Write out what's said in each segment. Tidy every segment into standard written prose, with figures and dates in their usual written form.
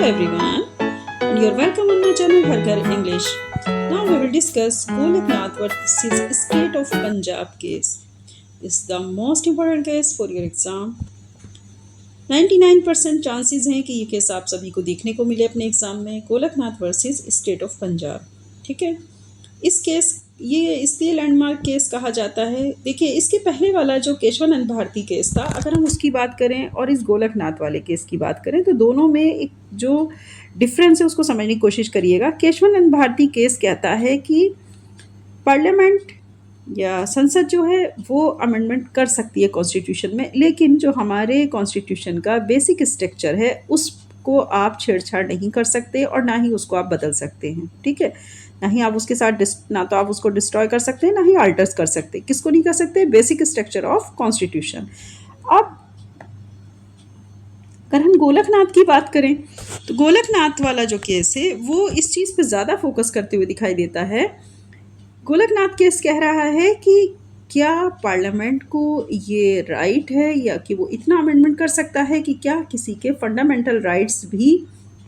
everyone, and you're welcome on my channel Harkar English. Now we will discuss Golaknath versus State of Punjab case. It's the most important case for your exam. 99% chances हैं कि ये case आप सभी को देखने को मिले अपने एग्जाम में, Golaknath versus state of Punjab. ठीक है, इस केस ये इसलिए लैंडमार्क केस कहा जाता है। देखिए, इसके पहले वाला जो केशवानंद भारती केस था, अगर हम उसकी बात करें और इस गोलकनाथ वाले केस की बात करें तो दोनों में एक जो डिफरेंस है उसको समझने की कोशिश करिएगा। केशवानंद भारती केस कहता है कि पार्लियामेंट या संसद जो है वो अमेंडमेंट कर सकती है कॉन्स्टिट्यूशन में, लेकिन जो हमारे कॉन्स्टिट्यूशन का बेसिक स्ट्रक्चर है उसको आप छेड़छाड़ नहीं कर सकते और ना ही उसको आप बदल सकते हैं। ठीक है, ना ही आप उसके साथ ना तो आप उसको डिस्ट्रॉय कर सकते हैं, ना ही आल्टर्स कर सकते। किसको नहीं कर सकते? Basic structure of constitution. अब अगर हम गोलकनाथ की बात करें तो गोलकनाथ वाला जो केस है वो इस चीज़ पे ज़्यादा फोकस करते हुए दिखाई देता है। गोलकनाथ केस कह रहा है कि क्या पार्लियामेंट को ये राइट है या कि वो इतना अमेंडमेंट कर सकता है कि क्या किसी के फंडामेंटल राइट्स भी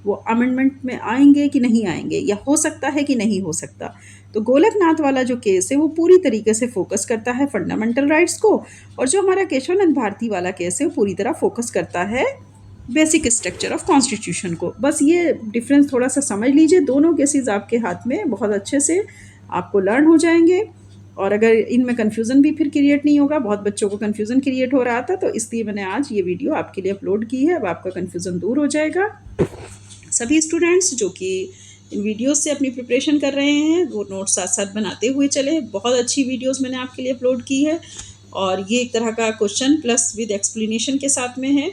वो अमेंडमेंट में आएंगे कि नहीं आएंगे, या हो सकता है कि नहीं हो सकता। तो गोलकनाथ वाला जो केस है वो पूरी तरीके से फोकस करता है फंडामेंटल राइट्स को, और जो हमारा केशवानंद भारती वाला केस है वो पूरी तरह फोकस करता है बेसिक स्ट्रक्चर ऑफ कॉन्स्टिट्यूशन को। बस ये डिफरेंस थोड़ा सा समझ लीजिए। दोनों केसेस आपके हाथ में बहुत अच्छे से आपको लर्न हो जाएंगे, और अगर इनमें कन्फ्यूज़न भी फिर क्रिएट नहीं होगा। बहुत बच्चों को कन्फ्यूज़न क्रिएट हो रहा था, तो इसलिए मैंने आज ये वीडियो आपके लिए अपलोड की है। अब आपका कन्फ्यूज़न दूर हो जाएगा। सभी स्टूडेंट्स जो कि इन वीडियोस से अपनी प्रिपरेशन कर रहे हैं वो नोट्स साथ साथ बनाते हुए चले। बहुत अच्छी वीडियोस मैंने आपके लिए अपलोड की है, और ये एक तरह का क्वेश्चन प्लस विद एक्सप्लेनेशन के साथ में है,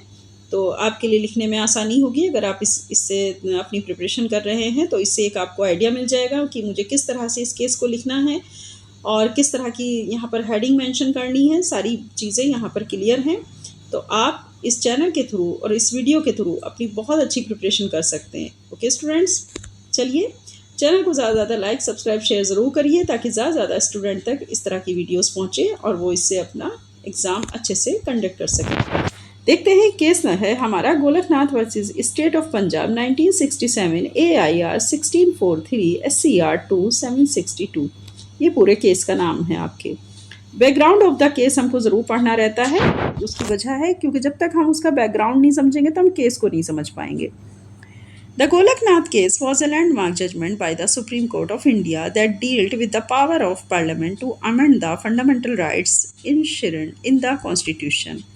तो आपके लिए लिखने में आसानी होगी। अगर आप इससे अपनी प्रिपरेशन कर रहे हैं तो इससे एक आपको आइडिया मिल जाएगा कि मुझे किस तरह से इस केस को लिखना है और किस तरह की यहाँ पर हेडिंग मेंशन करनी है। सारी चीज़ें यहाँ पर क्लियर हैं, तो आप इस चैनल के थ्रू और इस वीडियो के थ्रू अपनी बहुत अच्छी प्रिपरेशन कर सकते हैं। ओके स्टूडेंट्स, चलिए चैनल को ज़्यादा से ज़्यादा लाइक सब्सक्राइब शेयर ज़रूर करिए, ताकि ज़्यादा से ज़्यादा स्टूडेंट तक इस तरह की वीडियोस पहुँचे और वो इससे अपना एग्ज़ाम अच्छे से कंडक्ट कर सकें। देखते हैं केस न है हमारा Golaknath versus state of Punjab 1967 AIR 1643 SCR 2 762। ये पूरे केस का नाम है। आपके बैकग्राउंड ऑफ द केस हमको ज़रूर पढ़ना रहता है। उसकी वजह है क्योंकि जब तक हम उसका बैकग्राउंड नहीं समझेंगे तो हम केस को नहीं समझ पाएंगे। The Golaknath case was a landmark judgment by the Supreme Court of India that dealt with the power of Parliament to amend the fundamental rights inherent in the Constitution.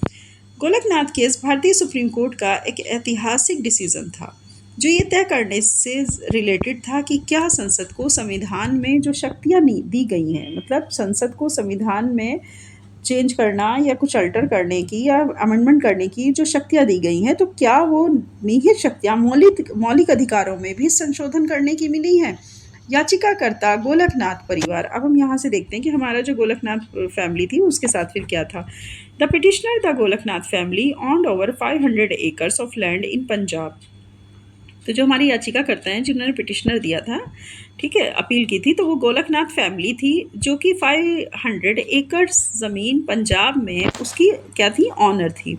Golaknath case भारतीय supreme court का एक ऐतिहासिक decision था जो ये तय करने से रिलेटेड था कि क्या संसद को संविधान में जो शक्तियाँ दी गई हैं, मतलब संसद को संविधान में चेंज करना या कुछ अल्टर करने की या अमेंडमेंट करने की जो शक्तियाँ दी गई हैं, तो क्या वो निहित शक्तियाँ मौलिक अधिकारों में भी संशोधन करने की मिली हैं। याचिकाकर्ता गोलकनाथ परिवार। अब हम यहाँ से देखते हैं कि हमारा जो गोलकनाथ फैमिली थी उसके साथ फिर क्या था। The petitioner the Golaknath family owned over 500 acres of land in Punjab. तो जो हमारी याचिकाकर्ता हैं जिन्होंने पिटिशनर दिया था, ठीक है, अपील की थी, तो वो गोलकनाथ फैमिली थी जो कि 500 एकड़ ज़मीन पंजाब में उसकी क्या थी, ऑनर थी।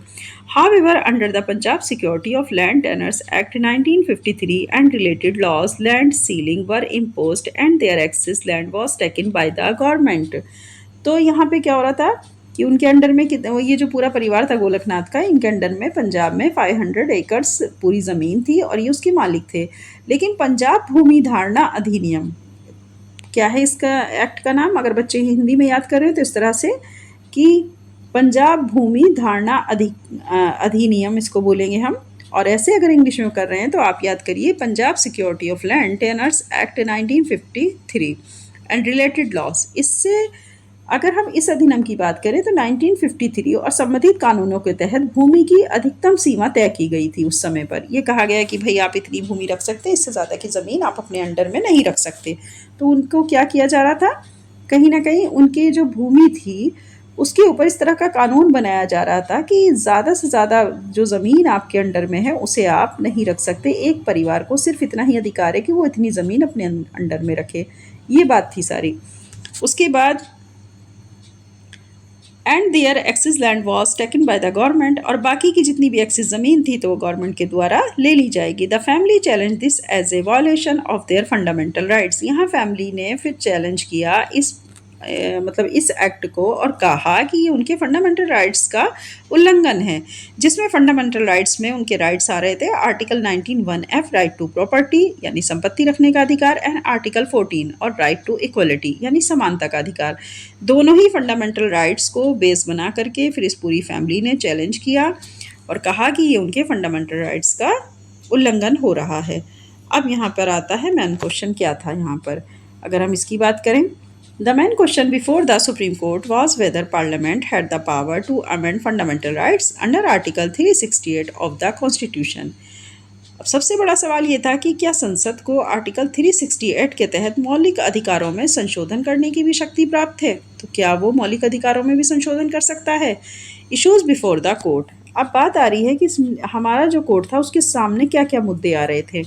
However, under the Punjab Security of Land Tenures Act 1953 and related laws, land ceiling were imposed and their excess land was taken by the government. तो यहाँ पे क्या हो रहा था कि उनके अंडर में ये जो पूरा परिवार था गोलकनाथ का, इनके अंडर में पंजाब में 500 एकर्स पूरी ज़मीन थी और ये उसके मालिक थे। लेकिन पंजाब भूमि धारणा अधिनियम, क्या है इसका एक्ट का नाम, अगर बच्चे हिंदी में याद कर रहे हैं तो इस तरह से कि पंजाब भूमि धारणा अधिनियम इसको बोलेंगे हम, और ऐसे अगर इंग्लिश में कर रहे हैं तो आप याद करिए Punjab security of land tenures act 1953 and related laws. इससे अगर हम इस अधिनियम की बात करें तो 1953 और संबंधित कानूनों के तहत भूमि की अधिकतम सीमा तय की गई थी। उस समय पर यह कहा गया कि भाई आप इतनी भूमि रख सकते हैं, इससे ज़्यादा की ज़मीन आप अपने अंडर में नहीं रख सकते। तो उनको क्या किया जा रहा था, कहीं ना कहीं उनकी जो भूमि थी उसके ऊपर इस तरह का कानून बनाया जा रहा था कि ज़्यादा से ज़्यादा जो ज़मीन आपके अंडर में है उसे आप नहीं रख सकते। एक परिवार को सिर्फ इतना ही अधिकार है कि वो इतनी ज़मीन अपने अंडर में रखे। ये बात थी सारी। उसके बाद and their excess land was taken by the government, और बाकी की जितनी भी एक्सिस ज़मीन थी तो वो गवर्नमेंट के द्वारा ले ली जाएगी। The family challenge this as a violation of their fundamental rights. यहाँ फैमिली ने फिर चैलेंज किया मतलब इस एक्ट को, और कहा कि ये उनके फंडामेंटल राइट्स का उल्लंघन है, जिसमें फंडामेंटल राइट्स में उनके राइट्स आ रहे थे article 19(1)(f) right to property यानी संपत्ति रखने का अधिकार, एंड आर्टिकल 14 और राइट टू इक्वलिटी यानी समानता का अधिकार। दोनों ही फंडामेंटल राइट्स को बेस बना करके फिर इस पूरी फैमिली ने चैलेंज किया और कहा कि ये उनके फंडामेंटल राइट्स का उल्लंघन हो रहा है। अब यहाँ पर आता है मेन क्वेश्चन क्या था यहाँ पर, अगर हम इसकी बात करें। The main question before the Supreme Court was whether Parliament had the power to amend fundamental rights under Article 368 of the Constitution. अब सबसे बड़ा सवाल ये था कि क्या संसद को आर्टिकल 368 के तहत मौलिक अधिकारों में संशोधन करने की भी शक्ति प्राप्त है, तो क्या वो मौलिक अधिकारों में भी संशोधन कर सकता है। Issues before the court. अब बात आ रही है कि हमारा जो कोर्ट था उसके सामने क्या क्या मुद्दे आ रहे थे।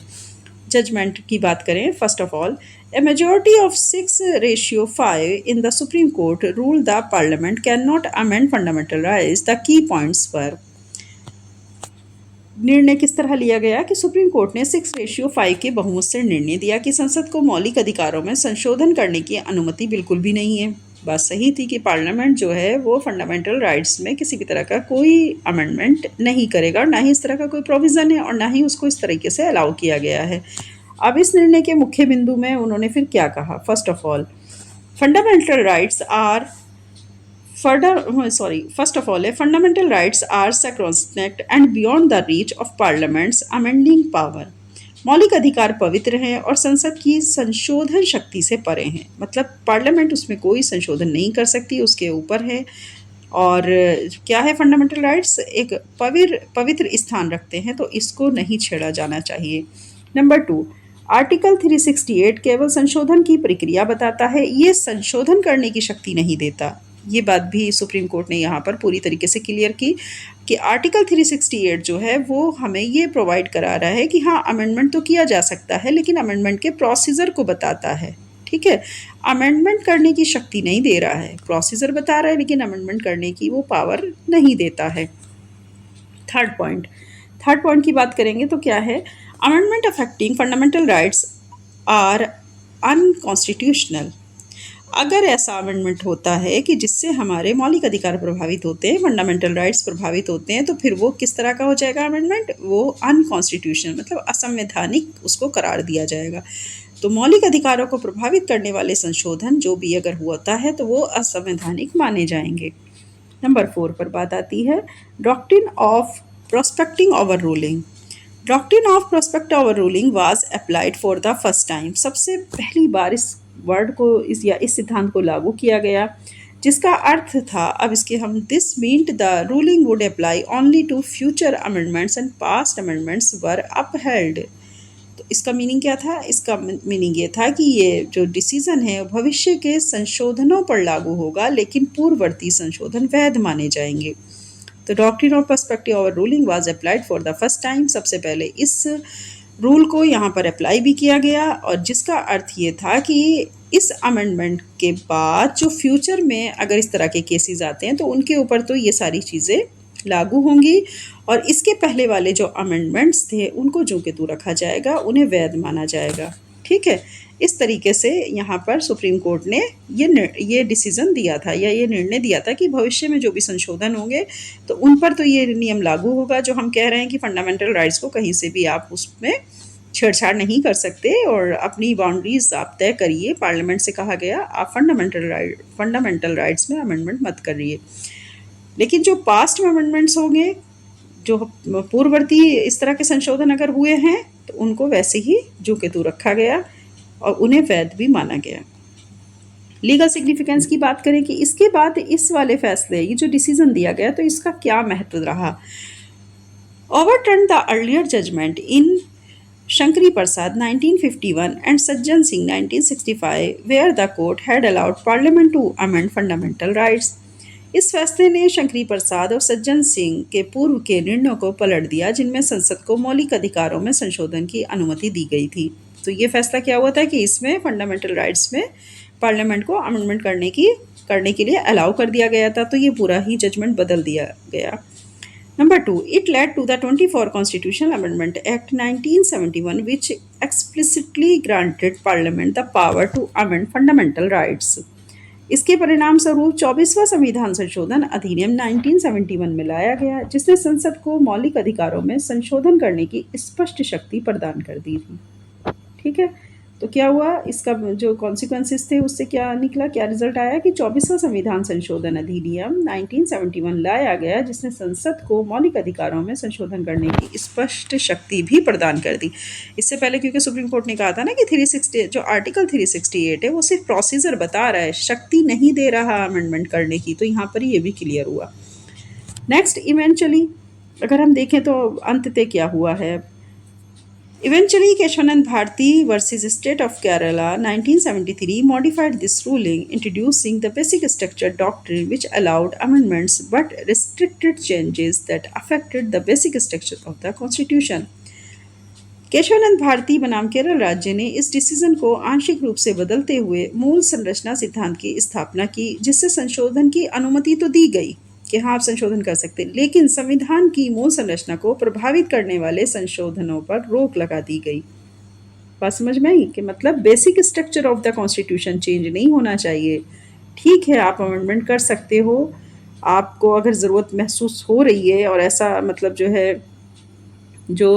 जजमेंट की बात करें, first of all a majority of 6:5 in the Supreme Court ruled the Parliament cannot amend fundamental rights. The key points were, निर्णय किस तरह लिया गया कि सुप्रीम कोर्ट ने 6:5 के बहुमत से निर्णय दिया कि संसद को मौलिक अधिकारों में संशोधन करने की अनुमति बिल्कुल भी नहीं है। बात सही थी कि पार्लियामेंट जो है वो फंडामेंटल राइट्स में किसी भी तरह का कोई अमेंडमेंट नहीं करेगा, और ना ही इस तरह का कोई प्रोविज़न है, और ना ही उसको इस तरीके से अलाउ किया गया है। अब इस निर्णय के मुख्य बिंदु में उन्होंने फिर क्या कहा। First of all fundamental rights are first of all fundamental rights are sacrosanct and beyond the reach of parliament's amending power. मौलिक अधिकार पवित्र हैं और संसद की संशोधन शक्ति से परे हैं, मतलब पार्लियामेंट उसमें कोई संशोधन नहीं कर सकती, उसके ऊपर है। और क्या है फंडामेंटल राइट्स, एक पवित्र स्थान रखते हैं, तो इसको नहीं छेड़ा जाना चाहिए। नंबर 2, आर्टिकल 368 केवल संशोधन की प्रक्रिया बताता है, ये संशोधन करने की शक्ति नहीं देता। ये बात भी सुप्रीम कोर्ट ने यहाँ पर पूरी तरीके से क्लियर की कि आर्टिकल 368 जो है वो हमें ये प्रोवाइड करा रहा है कि हाँ अमेंडमेंट तो किया जा सकता है, लेकिन अमेंडमेंट के प्रोसीजर को बताता है। ठीक है, अमेंडमेंट करने की शक्ति नहीं दे रहा है, प्रोसीजर बता रहा है, लेकिन अमेंडमेंट करने की वो पावर नहीं देता है। थर्ड पॉइंट की बात करेंगे तो क्या है, amendment affecting fundamental rights are unconstitutional. अगर ऐसा अमेंडमेंट होता है कि जिससे हमारे मौलिक अधिकार प्रभावित होते हैं, फंडामेंटल राइट्स प्रभावित होते हैं, तो फिर वो किस तरह का हो जाएगा अमेंडमेंट, वो अनकॉन्स्टिट्यूशनल मतलब असंवैधानिक उसको करार दिया जाएगा। तो मौलिक अधिकारों को प्रभावित करने वाले संशोधन जो भी अगर होता है तो वो असंवैधानिक माने जाएंगे। नंबर 4 पर बात आती है doctrine of prospecting over ruling. Doctrine of prospective over ruling was applied for the first time. सबसे पहली बार इस वर्ड को इस सिद्धांत को लागू किया गया, जिसका अर्थ था, अब इसके हम this meant the ruling would apply only to future amendments and past amendments were upheld. तो इसका मीनिंग क्या था, इसका मीनिंग ये था कि ये जो डिसीजन है भविष्य के संशोधनों पर लागू होगा, लेकिन पूर्ववर्ती संशोधन वैध माने जाएंगे। तो doctrine of perspective over ruling was applied for the first time. सबसे पहले इस रूल को यहाँ पर अप्लाई भी किया गया, और जिसका अर्थ ये था कि इस अमेंडमेंट के बाद जो फ्यूचर में अगर इस तरह के केसेस आते हैं तो उनके ऊपर तो ये सारी चीज़ें लागू होंगी, और इसके पहले वाले जो अमेंडमेंट्स थे उनको जो के तू रखा जाएगा, उन्हें वैध माना जाएगा। ठीक है, इस तरीके से यहाँ पर सुप्रीम कोर्ट ने ये डिसीज़न दिया था या ये निर्णय दिया था कि भविष्य में जो भी संशोधन होंगे तो उन पर तो ये नियम लागू होगा, जो हम कह रहे हैं कि फंडामेंटल राइट्स को कहीं से भी आप उसमें छेड़छाड़ नहीं कर सकते और अपनी बाउंड्रीज आप तय करिए। पार्लियामेंट से कहा गया आप फंडामेंटल राइट्स में अमेंडमेंट मत करिए। लेकिन जो पास्ट में अमेंडमेंट्स होंगे, जो पूर्ववर्ती इस तरह के संशोधन अगर हुए हैं, तो उनको वैसे ही जो के तू रखा गया और उन्हें वैध भी माना गया। लीगल सिग्निफिकेंस की बात करें कि इसके बाद इस वाले फैसले, ये जो डिसीजन दिया गया, तो इसका क्या महत्व रहा। Overturn the earlier judgement in Shankari Prasad 1951 and Sajjan Singh 1965, where the court had allowed Parliament to amend fundamental rights. इस फैसले ने शंकरी प्रसाद और सज्जन सिंह के पूर्व के निर्णयों को पलट दिया, जिनमें संसद को मौलिक अधिकारों में संशोधन की अनुमति दी गई थी। तो ये फैसला क्या हुआ था कि इसमें फंडामेंटल राइट्स में पार्लियामेंट को अमेंडमेंट करने की करने के लिए अलाउ कर दिया गया था, तो ये पूरा ही जजमेंट बदल दिया गया। Number 2, it led to the 24 Constitutional Amendment Act 1971, which explicitly granted Parliament the power to amend fundamental rights. इसके परिणाम स्वरूप 24वां संविधान संशोधन अधिनियम 1971 में लाया गया, जिसने संसद को मौलिक अधिकारों में संशोधन करने की स्पष्ट शक्ति प्रदान कर दी थी। ठीक है, तो क्या हुआ, इसका जो कॉन्सिक्वेंसेस थे उससे क्या निकला, क्या रिजल्ट आया कि 24वां संविधान संशोधन अधिनियम 1971 लाया गया, जिसने संसद को मौलिक अधिकारों में संशोधन करने की स्पष्ट शक्ति भी प्रदान कर दी। इससे पहले क्योंकि सुप्रीम कोर्ट ने कहा था ना कि 360 जो आर्टिकल 368 है वो सिर्फ प्रोसीजर बता रहा है, शक्ति नहीं दे रहा अमेंडमेंट करने की, तो यहाँ पर ये भी क्लियर हुआ। नेक्स्ट, इवेंचुअली अगर हम देखें तो अंततः क्या हुआ है, Eventually, Keshwanand Bharati versus State of Kerala 1973 modified this ruling, introducing the basic structure doctrine, which allowed amendments but restricted changes that affected the basic structure of the constitution. Keshavananda Bharti बनाम केरल राज्य ने इस डिसीजन को आंशिक रूप से बदलते हुए मूल संरचना सिद्धांत की स्थापना की, जिससे संशोधन की अनुमति तो दी गई कि हाँ आप संशोधन कर सकते हैं, लेकिन संविधान की मूल संरचना को प्रभावित करने वाले संशोधनों पर रोक लगा दी गई। बात समझ में आई कि मतलब basic structure of the constitution change नहीं होना चाहिए। ठीक है, आप अमेंडमेंट कर सकते हो, आपको अगर ज़रूरत महसूस हो रही है और ऐसा मतलब जो है जो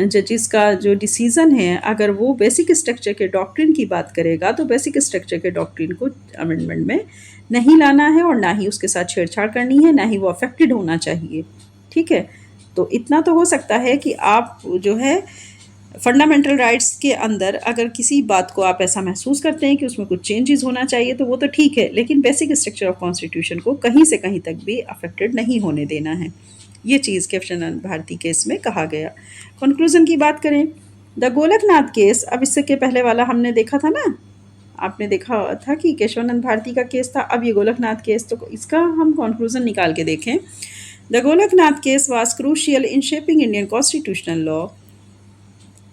जजिस का जो डिसीज़न है अगर वो बेसिक स्ट्रक्चर के डॉक्ट्रिन की बात करेगा तो बेसिक स्ट्रक्चर के डॉक्ट्रिन को अमेंडमेंट में नहीं लाना है और ना ही उसके साथ छेड़छाड़ करनी है, ना ही वो अफेक्टेड होना चाहिए। ठीक है, तो इतना तो हो सकता है कि आप जो है फंडामेंटल राइट्स के अंदर अगर किसी बात को आप ऐसा महसूस करते हैं कि उसमें कुछ चेंजेस होना चाहिए तो वो तो ठीक है, लेकिन बेसिक स्ट्रक्चर ऑफ कॉन्स्टिट्यूशन को कहीं से कहीं तक भी अफेक्टेड नहीं होने देना है। ये चीज़ केशवानंद भारती केस में कहा गया। कंक्लूजन की बात करें, द गोलकनाथ केस, अब इससे के पहले वाला हमने देखा था ना, आपने देखा था कि केशवानंद भारती का केस था, अब ये गोलकनाथ केस, तो इसका हम कंक्लूजन निकाल के देखें। The Golaknath case was crucial in shaping Indian constitutional law.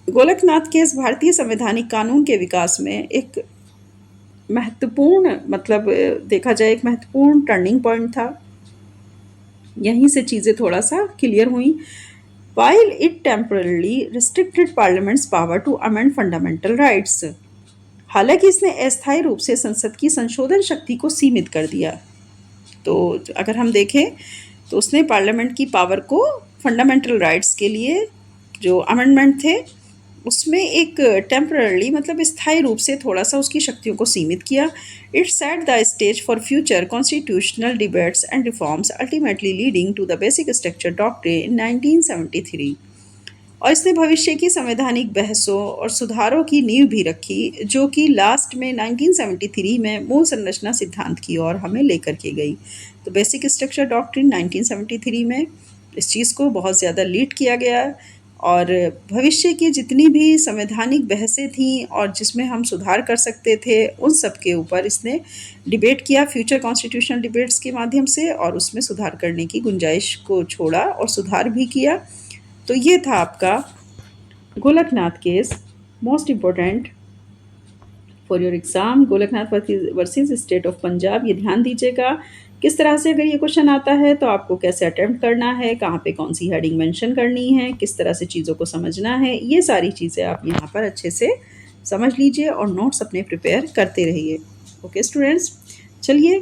Golaknath case भारतीय संवैधानिक कानून के विकास में एक महत्वपूर्ण मतलब देखा जाए एक महत्वपूर्ण टर्निंग पॉइंट था। यहीं से चीज़ें थोड़ा सा क्लियर हुई। While it temporarily restricted Parliament's power to amend fundamental rights, हालांकि इसने अस्थायी रूप से संसद की संशोधन शक्ति को सीमित कर दिया। तो अगर हम देखें तो उसने पार्लियामेंट की पावर को फंडामेंटल राइट्स के लिए जो अमेंडमेंट थे उसमें एक टेम्पररी मतलब स्थायी रूप से थोड़ा सा उसकी शक्तियों को सीमित किया। It set the stage for future constitutional debates and reforms ultimately leading to the basic structure doctrine in 1973, और इसने भविष्य की संवैधानिक बहसों और सुधारों की नींव भी रखी, जो कि लास्ट में 1973 में मूल संरचना सिद्धांत की ओर हमें लेकर के गई। तो बेसिक स्ट्रक्चर डॉक्ट्रिन 1973 में इस चीज़ को बहुत ज़्यादा लीड किया गया और भविष्य की जितनी भी संवैधानिक बहसें थीं और जिसमें हम सुधार कर सकते थे उन सब के ऊपर इसने डिबेट किया फ्यूचर कॉन्स्टिट्यूशनल डिबेट्स के माध्यम से, और उसमें सुधार करने की गुंजाइश को छोड़ा और सुधार भी किया। तो ये था आपका Golaknath case, most important for your exam, Golaknath versus state of Punjab. ये ध्यान दीजिएगा किस तरह से अगर ये क्वेश्चन आता है तो आपको कैसे अटेम्प्ट करना है, कहाँ पे कौन सी हेडिंग मेंशन करनी है, किस तरह से चीज़ों को समझना है, ये सारी चीज़ें आप यहाँ पर अच्छे से समझ लीजिए और नोट्स अपने प्रिपेयर करते रहिए। ओके स्टूडेंट्स, चलिए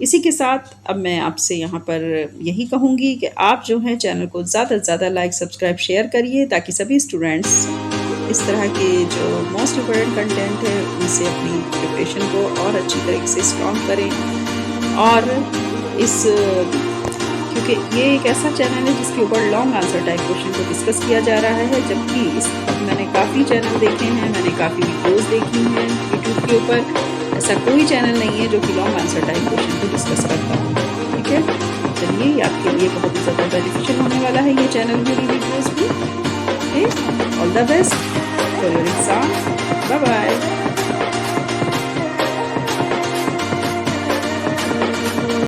इसी के साथ अब मैं आपसे यहाँ पर यही कहूँगी कि आप जो हैं चैनल को ज़्यादा से ज़्यादा लाइक सब्सक्राइब शेयर करिए ताकि सभी स्टूडेंट्स इस तरह के जो मोस्ट इम्पोर्टेंट कंटेंट है उनसे अपनी प्रिपरेशन को और अच्छी तरीके से स्ट्रॉन्ग करें। और इस क्योंकि ये एक ऐसा चैनल है जिसके ऊपर लॉन्ग आंसर टाइप क्वेश्चन को डिस्कस किया जा रहा है, जबकि इस मैंने काफ़ी चैनल देखे हैं, मैंने काफ़ी वीडियोस देखी हैं यूट्यूब के ऊपर, ऐसा कोई चैनल नहीं है जो कि लॉन्ग आंसर टाइप क्वेश्चन को डिस्कस करता हूँ। ठीक है, चलिए ये आपके लिए बहुत ही ज़्यादा बेनिफिशियल होने वाला है ये चैनल मेरी वीडियोज़ भी। Okay, all the best for your exam, bye bye.